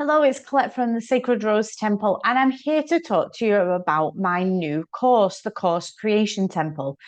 Hello, it's Colette from the Sacred Rose Temple, and I'm here to talk to you about my new course, the Course Creation Temple.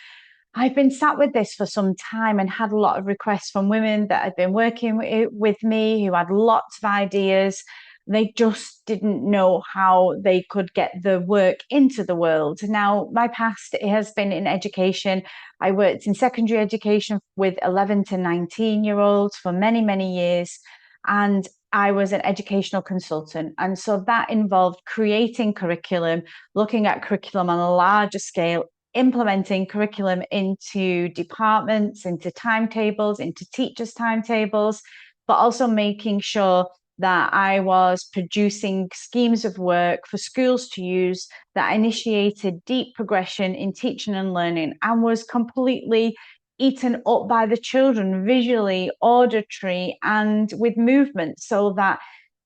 I've been sat with this for some time and had a lot of requests from women that had been working with me who had lots of ideas. They just didn't know how they could get the work into the world. Now, my past has been in education. I worked in secondary education with 11 to 19-year-olds for many, many years. And I was an educational consultant. And so that involved creating curriculum, looking at curriculum on a larger scale, implementing curriculum into departments, into timetables, into teachers' timetables, but also making sure that I was producing schemes of work for schools to use that initiated deep progression in teaching and learning and was completely eaten up by the children visually, auditory, and with movement, so that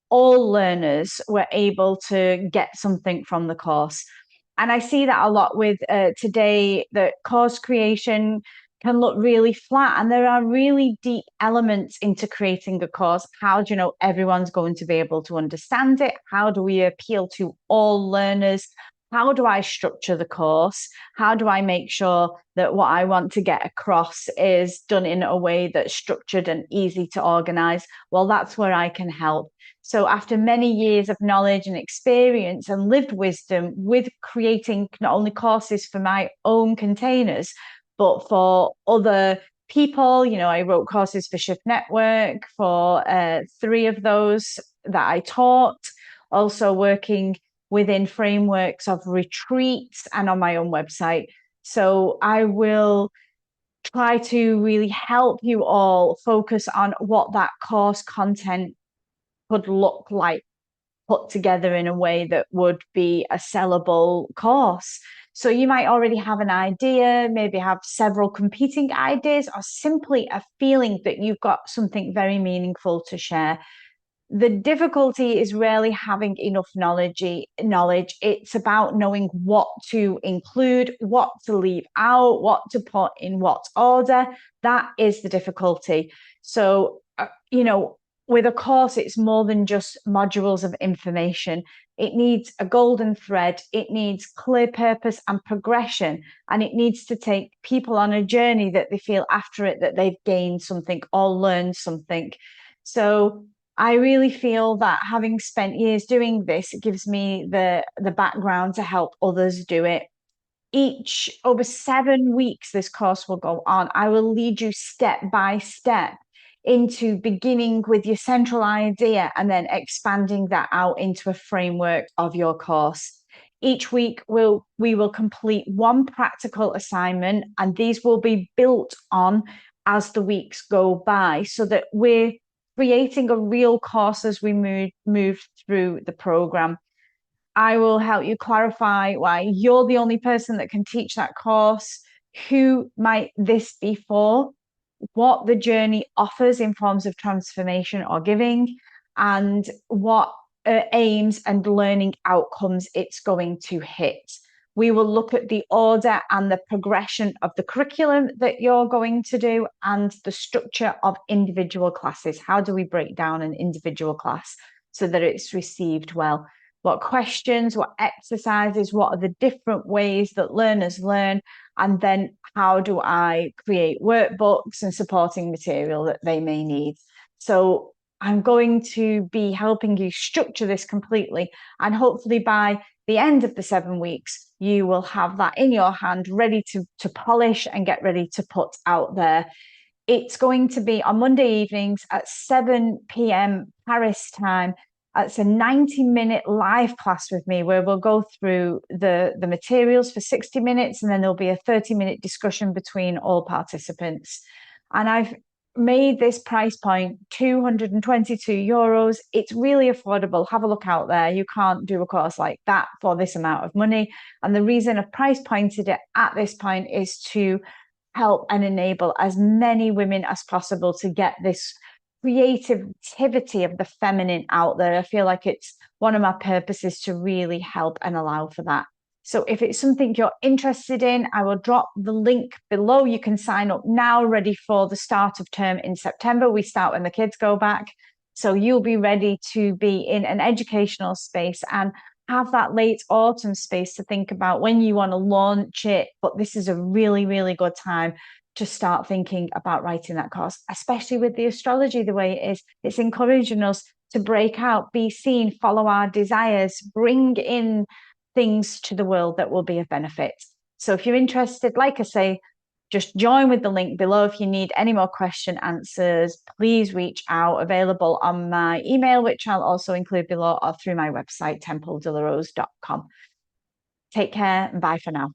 all learners were able to get something from the course. And I see that a lot with today, that course creation can look really flat, and there are really deep elements into creating a course. How do you know everyone's going to be able to understand it? How do we appeal to all learners? How do I structure the course? How do I make sure that what I want to get across is done in a way that's structured and easy to organize? Well, that's where I can help. So after many years of knowledge and experience and lived wisdom with creating not only courses for my own containers, but for other people, I wrote courses for Shift Network, for three of those that I taught, also working within frameworks of retreats and on my own website. So I will try to really help you all focus on what that course content could look like put together in a way that would be a sellable course. So you might already have an idea, maybe have several competing ideas, or simply a feeling that you've got something very meaningful to share. The difficulty is rarely having enough knowledge. It's about knowing what to include, what to leave out, what to put in what order. That is the difficulty. So, with a course, it's more than just modules of information. It needs a golden thread, it needs clear purpose and progression, and it needs to take people on a journey that they feel after it that they've gained something or learned something. So I really feel that having spent years doing this, it gives me the background to help others do it. Each over 7 weeks, this course will go on. I will lead you step by step into beginning with your central idea and then expanding that out into a framework of your course. Each week we will complete one practical assignment, and these will be built on as the weeks go by, so that we're creating a real course as we move through the program. I will help you clarify why you're the only person that can teach that course, who might this be for, what the journey offers in forms of transformation or giving, and what aims and learning outcomes it's going to hit. We will look at the order and the progression of the curriculum that you're going to do and the structure of individual classes. How do we break down an individual class so that it's received well? What questions, what exercises, what are the different ways that learners learn? And then how do I create workbooks and supporting material that they may need? So I'm going to be helping you structure this completely. And hopefully by the end of the 7 weeks, you will have that in your hand, ready to polish and get ready to put out there. It's going to be on Monday evenings at 7 p.m. Paris time. It's a 90-minute live class with me where we'll go through the materials for 60 minutes, and then there'll be a 30-minute discussion between all participants. And I've made this price point €222. It's really affordable. Have a look out there. You can't do a course like that for this amount of money. And the reason I've price pointed it at this point is to help and enable as many women as possible to get this creativity of the feminine out there. I feel like it's one of my purposes to really help and allow for that. So if it's something you're interested in, I will drop the link below. You can sign up now, ready for the start of term in September. We start when the kids go back. So you'll be ready to be in an educational space and have that late autumn space to think about when you want to launch it. But this is a really, really good time to start thinking about writing that course, especially with the astrology the way it is. It's encouraging us to break out, be seen, follow our desires, bring in things to the world that will be of benefit. So if you're interested, like I say, just join with the link below. If you need any more question answers, please reach out. Available on my email, which I'll also include below, or through my website, templedelarose.com. Take care and bye for now.